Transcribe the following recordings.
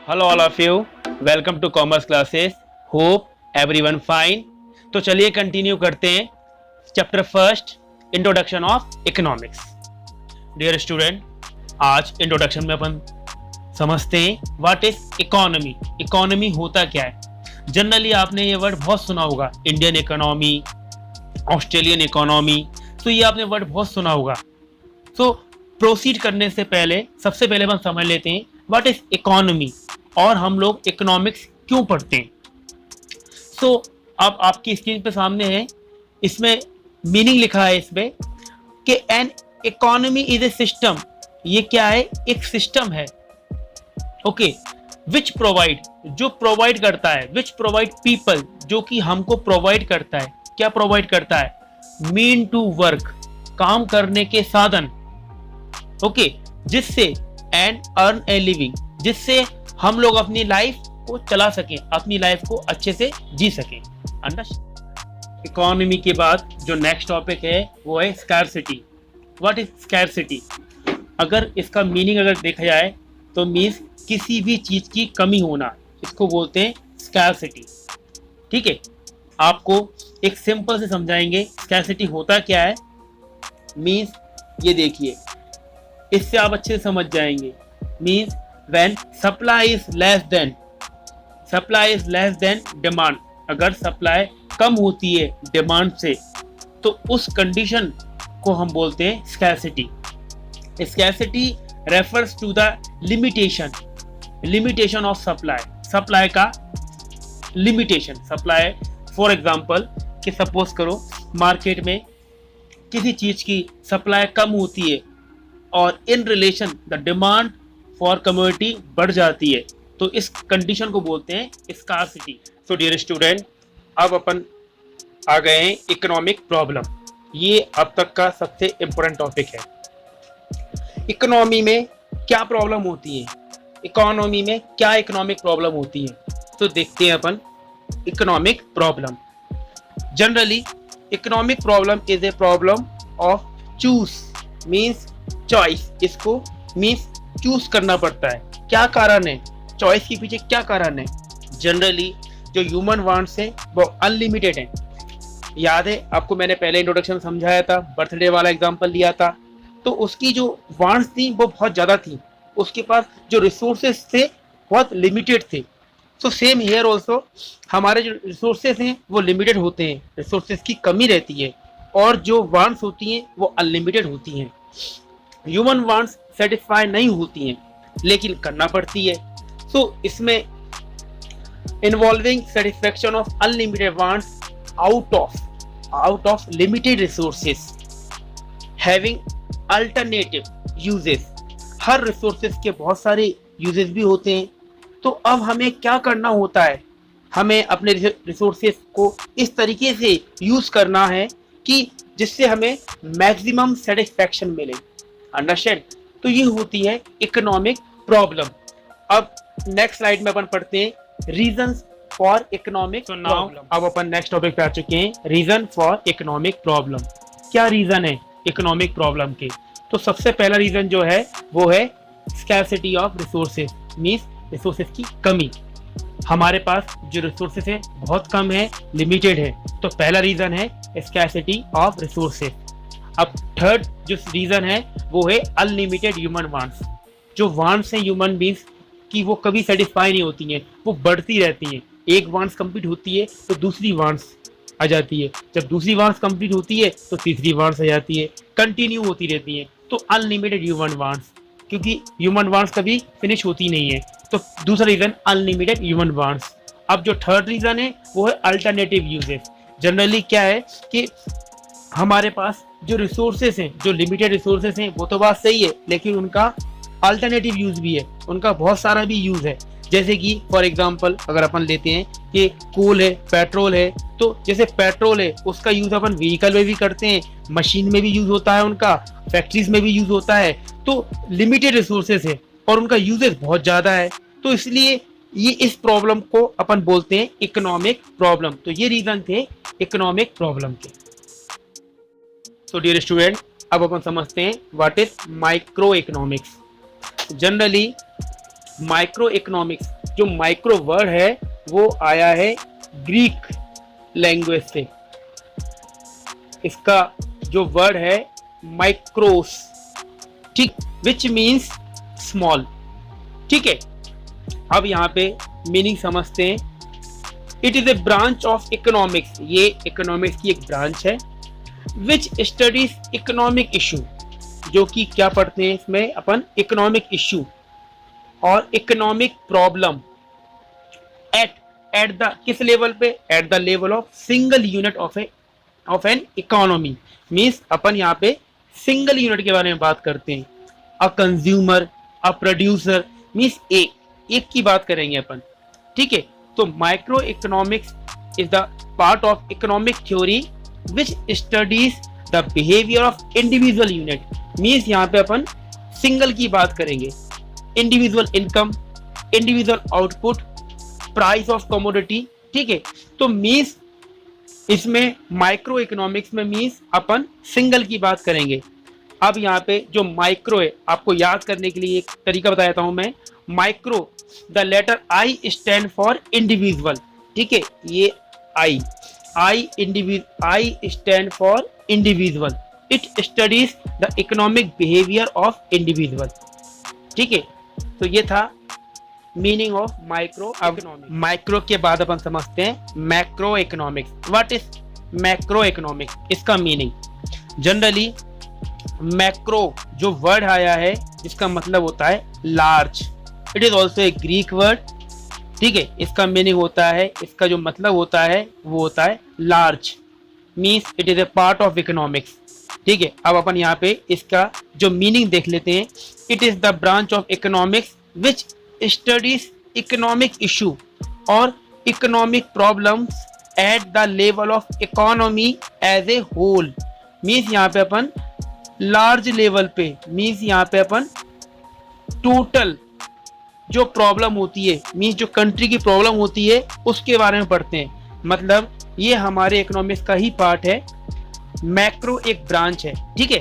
Hello all of you, welcome to commerce classes. Hope everyone fine. तो चलिए continue करते हैं chapter first, introduction of economics. Dear student, आज introduction में अपन समझते हैं व्हाट इज इकोनॉमी। इकोनॉमी होता क्या है। जनरली आपने ये वर्ड बहुत सुना होगा, इंडियन इकोनॉमी, ऑस्ट्रेलियन इकोनॉमी, तो ये आपने वर्ड बहुत सुना होगा। तो प्रोसीड करने से पहले सबसे पहले हम समझ लेते हैं व्हाट इज इकोनॉमी और हम लोग इकोनॉमिक्स क्यों पढ़ते हैं। सो अब आपकी स्क्रीन पे सामने है, इसमें मीनिंग लिखा है इसमें कि an economy is a system. ये क्या है? एक सिस्टम है, ओके, विच प्रोवाइड, जो प्रोवाइड करता है, विच प्रोवाइड पीपल, जो कि हमको प्रोवाइड करता है। क्या प्रोवाइड करता है? मीन टू वर्क, काम करने के साधन, ओके, जिससे एंड अर्न ए लिविंग, जिससे हम लोग अपनी लाइफ को चला सकें, अपनी लाइफ को अच्छे से जी सकें। अंडरस्टैंड? इकोनॉमी के बाद जो नेक्स्ट टॉपिक है वो है स्कैरसिटी। What is scarcity? अगर इसका मीनिंग अगर देखा जाए तो मीन्स किसी भी चीज की कमी होना, इसको बोलते हैं स्कैरसिटी। ठीक है, आपको एक सिंपल से समझाएंगे स्कैरसिटी होता क्या है। मीन्स ये देखिए, इससे आप अच्छे से समझ जाएंगे। Means when supply is less than demand, अगर सप्लाई कम होती है डिमांड से तो उस कंडीशन को हम बोलते हैं scarcity. Scarcity refers to the limitation of supply का लिमिटेशन। सप्लाई फॉर एग्जांपल कि सपोज करो मार्केट में किसी चीज की सप्लाई कम होती है और in relation the demand for commodity बढ़ जाती है, तो इस कंडीशन को बोलते हैं स्कार्सिटी। सो डियर स्टूडेंट, अब अपन आ गए हैं इकोनॉमिक प्रॉब्लम। ये अब तक का सबसे इम्पोर्टेंट टॉपिक है। इकोनॉमी में क्या प्रॉब्लम होती है, इकोनॉमी में क्या इकोनॉमिक प्रॉब्लम होती है, तो देखते हैं अपन economic problem. Generally economic problem is a problem of choose, means choice. इसको मीन्स चूज करना पड़ता है। क्या कारण है, चॉइस के पीछे क्या कारण है? जनरली जो ह्यूमन वांट्स है वो अनलिमिटेड है। याद है आपको, मैंने पहले इंट्रोडक्शन समझाया था, बर्थडे वाला एग्जांपल लिया था, तो उसकी जो वांट्स थी वो बहुत ज़्यादा थी, उसके पास जो रिसोर्सेज थे बहुत लिमिटेड थे। सो सेम हियर ऑल्सो, हमारे जो रिसोर्सेज हैं वो लिमिटेड होते हैं, रिसोर्सेज की कमी रहती है, और जो वांट्स होती हैं वो अनलिमिटेड होती हैं। ह्यूमन वांट्स सेटिस्फाई नहीं होती हैं लेकिन करना पड़ती है। सो इसमें involving satisfaction of unlimited wants out of limited resources having alternative uses. Her resources के बहुत सारे यूजेस भी होते हैं, तो अब हमें क्या करना होता है, हमें अपने रिसोर्सेज को इस तरीके से यूज करना है कि जिससे हमें मैक्सिमम सेटिस्फैक्शन मिले। अंडरस्टैंड? तो ये होती है इकोनॉमिक प्रॉब्लम। अब नेक्स्ट स्लाइड में अपन पढ़ते हैं रीजंस फॉर इकोनॉमिक प्रॉब्लम। अब अपन नेक्स्ट टॉपिक पे आ चुके हैं, रीजन फॉर इकोनॉमिक प्रॉब्लम। क्या रीजन है इकोनॉमिक प्रॉब्लम के? तो सबसे पहला रीजन जो है वो है scarcity of resources, means resources की कमी। हमारे पास जो रिसोर्सेज है बहुत कम है, लिमिटेड है, तो पहला रीजन है स्कैरसिटी ऑफ रिसोर्सेज। अब थर्ड जो रीजन है वो है अनलिमिटेड ह्यूमन वांट्स। जो वांट्स हैं ह्यूमन बींग्स की वो कभी सेटिस्फाई नहीं होती हैं, वो बढ़ती रहती हैं। एक वांट्स कंप्लीट होती है तो दूसरी वांट्स आ जाती है, जब दूसरी वांट्स कंप्लीट होती है तो तीसरी वांट्स आ जाती है, कंटिन्यू होती रहती है। तो अनलिमिटेड ह्यूमन वांट्स, क्योंकि ह्यूमन वांट्स कभी फिनिश होती नहीं है, तो दूसरा रीजन अनलिमिटेड ह्यूमन वांट्स। अब जो थर्ड रीजन है वो है अल्टरनेटिव यूजेस। जनरली क्या है कि हमारे पास जो रिसोर्सेस हैं, जो लिमिटेड रिसोर्सेस हैं, वो तो बात सही है, लेकिन उनका अल्टरनेटिव यूज भी है, उनका बहुत सारा भी यूज है। जैसे कि फॉर एग्जांपल अगर अपन लेते हैं कि कोल है, पेट्रोल है, तो जैसे पेट्रोल है उसका यूज अपन व्हीकल में भी करते हैं, मशीन में भी यूज होता है, उनका फैक्ट्रीज में भी यूज होता है। तो लिमिटेड रिसोर्सेस है और उनका यूजेस बहुत ज़्यादा है, तो इसलिए ये इस प्रॉब्लम को अपन बोलते हैं इकोनॉमिक प्रॉब्लम। तो ये रीजन थे इकोनॉमिक प्रॉब्लम के। सो डियर स्टूडेंट, अब अपन समझते हैं what is micro economics. Generally micro economics जो माइक्रो वर्ड है वो आया है ग्रीक लैंग्वेज से। इसका जो वर्ड है माइक्रोस, ठीक, विच मीन्स स्मॉल। ठीक है, अब यहाँ पे मीनिंग समझते हैं। It is a branch of economics, ये इकोनॉमिक्स की एक ब्रांच है। विच स्टडीज इकोनॉमिक इशू, जो कि क्या पढ़ते हैं इसमें अपन, इकोनॉमिक इशू और इकोनॉमिक प्रॉब्लम एट द किस लेवल पे, at the level of single unit of an economy. Means अपन यहाँ पे सिंगल यूनिट के बारे में बात करते हैं। A consumer, a producer, means एक की बात करेंगे अपन। ठीक है, तो micro economics is the part of economic theory which studies the behaviour of individual unit. Means यहाँ पे अपन सिंगल की बात करेंगे। Individual income, individual output, price of commodity. ठीक है, तो मीन्स इसमें माइक्रो इकोनॉमिक्स में मीन्स अपन सिंगल की बात करेंगे। अब यहाँ पे जो माइक्रो है, आपको याद करने के लिए एक तरीका बताता हूं मैं। Micro, the letter I stand for individual. ठीक है, ये I stand for individual. It studies the economic behaviour of individual. ठीक है, तो ये था meaning of micro economics. Micro के बाद अपन समझते हैं macro economics. What is macro economics? इसका मीनिंग जनरली मैक्रो जो वर्ड आया है जिसका मतलब होता है large. It is also a Greek word. ठीक है, इसका मीनिंग होता है, इसका जो मतलब होता है वो होता है large, means it is a part of economics. ठीक है, अब अपन यहाँ पे इसका जो मीनिंग देख लेते हैं। It is the branch of economics which studies economic issue और economic problems at the level of economy as a whole. Means यहाँ पे अपन लार्ज लेवल पे, मीन्स यहाँ पे अपन टोटल जो प्रॉब्लम होती है, मीन्स जो कंट्री की प्रॉब्लम होती है उसके बारे में पढ़ते हैं। मतलब ये हमारे इकोनॉमिक्स का ही पार्ट है। मैक्रो एक ब्रांच है। ठीक है,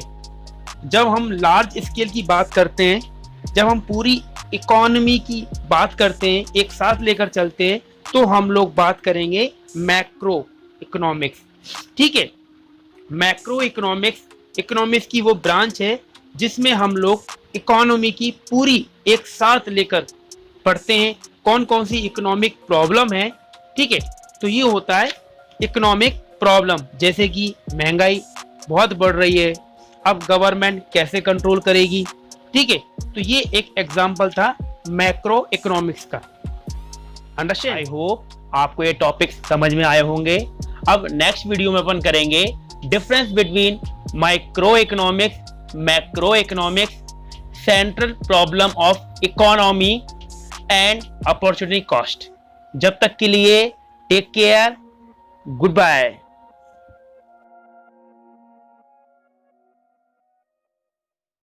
जब हम लार्ज स्केल की बात करते हैं, जब हम पूरी इकोनॉमी की बात करते हैं, एक साथ लेकर चलते हैं, तो हम लोग बात करेंगे मैक्रो इकोनॉमिक्स। ठीक है, मैक्रो इकोनॉमिक्स की वो ब्रांच है जिसमें हम लोग इकोनॉमी की पूरी एक साथ लेकर पढ़ते हैं कौन कौन सी इकोनॉमिक प्रॉब्लम है। ठीक है, तो ये होता है इकोनॉमिक प्रॉब्लम, जैसे कि महंगाई बहुत बढ़ रही है, अब गवर्नमेंट कैसे कंट्रोल करेगी। ठीक है, तो ये एक एग्जाम्पल था मैक्रो इकोनॉमिक्स का। अंडरस्टैंड? आई होप आपको ये टॉपिक समझ में आए होंगे। अब नेक्स्ट वीडियो में अपन करेंगे difference between micro economics, macro economics, central problem of economy and opportunity cost. जब तक के लिए टेक केयर, गुड बाय।